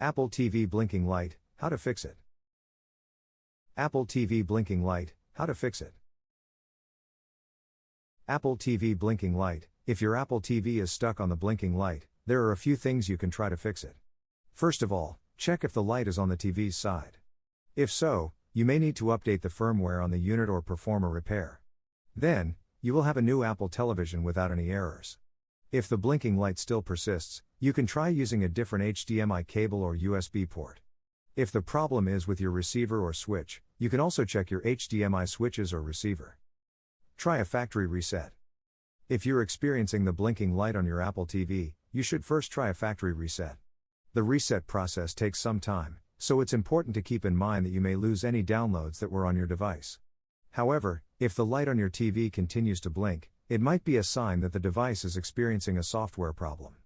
Apple TV blinking light, how to fix it. Apple TV blinking light, how to fix it. Apple TV blinking light, if your Apple TV is stuck on the blinking light, there are a few things you can try to fix it. First of all, check if the light is on the TV's side. If so, you may need to update the firmware on the unit or perform a repair. Then, you will have a new Apple television without any errors. If the blinking light still persists, you can try using a different HDMI cable or USB port. If the problem is with your receiver or switch, you can also check your HDMI switches or receiver. Try a factory reset. If you're experiencing the blinking light on your Apple TV, you should first try a factory reset. The reset process takes some time, so it's important to keep in mind that you may lose any downloads that were on your device. However, if the light on your TV continues to blink, it might be a sign that the device is experiencing a software problem.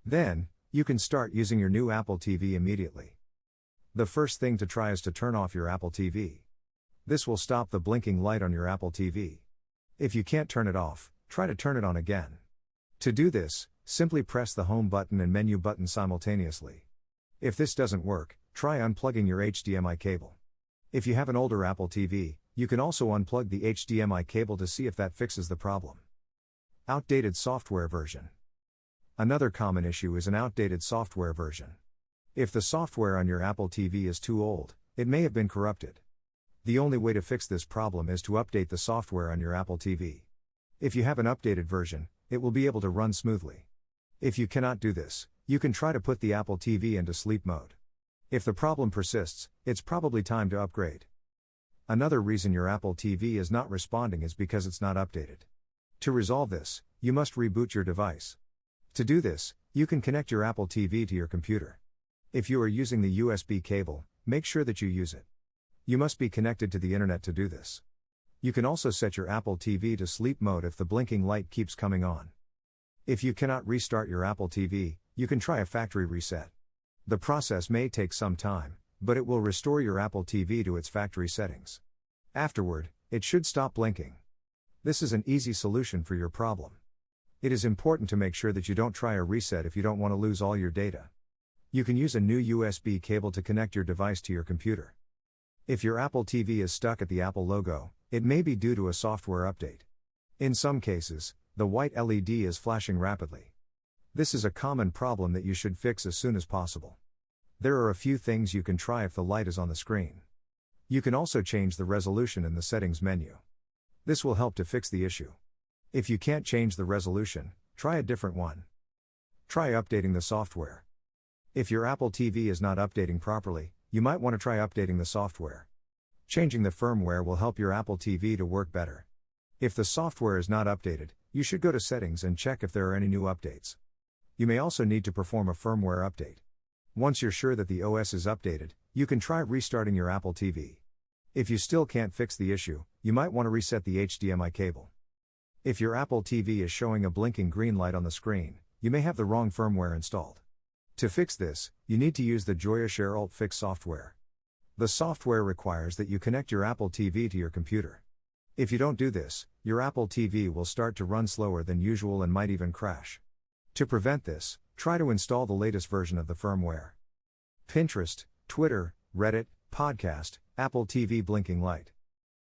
Then, you can start using your new Apple TV immediately. The first thing to try is to turn off your Apple TV. This will stop the blinking light on your Apple TV. If you can't turn it off, try to turn it on again. To do this, simply press the home button and menu button simultaneously. If this doesn't work, try unplugging your HDMI cable. If you have an older Apple TV, you can also unplug the HDMI cable to see if that fixes the problem. Outdated software version. Another common issue is an outdated software version. If the software on your Apple TV is too old, it may have been corrupted. The only way to fix this problem is to update the software on your Apple TV. If you have an updated version, it will be able to run smoothly. If you cannot do this, you can try to put the Apple TV into sleep mode. If the problem persists, it's probably time to upgrade. Another reason your Apple TV is not responding is because it's not updated. To resolve this, you must reboot your device. To do this, you can connect your Apple TV to your computer. If you are using the USB cable, make sure that you use it. You must be connected to the internet to do this. You can also set your Apple TV to sleep mode if the blinking light keeps coming on. If you cannot restart your Apple TV, you can try a factory reset. The process may take some time, but it will restore your Apple TV to its factory settings. Afterward, it should stop blinking. This is an easy solution for your problem. It is important to make sure that you don't try a reset if you don't want to lose all your data. You can use a new USB cable to connect your device to your computer. If your Apple TV is stuck at the Apple logo, it may be due to a software update. In some cases, the white LED is flashing rapidly. This is a common problem that you should fix as soon as possible. There are a few things you can try if the light is on the screen. You can also change the resolution in the settings menu. This will help to fix the issue. If you can't change the resolution, try a different one. Try updating the software. If your Apple TV is not updating properly, you might want to try updating the software. Changing the firmware will help your Apple TV to work better. If the software is not updated, you should go to Settings and check if there are any new updates. You may also need to perform a firmware update. Once you're sure that the OS is updated, you can try restarting your Apple TV. If you still can't fix the issue, you might want to reset the HDMI cable. If your Apple TV is showing a blinking green light on the screen, you may have the wrong firmware installed. To fix this, you need to use the JoyaShare Alt Fix software. The software requires that you connect your Apple TV to your computer. If you don't do this, your Apple TV will start to run slower than usual and might even crash. To prevent this, try to install the latest version of the firmware. Pinterest, Twitter, Reddit, podcast, Apple TV blinking light.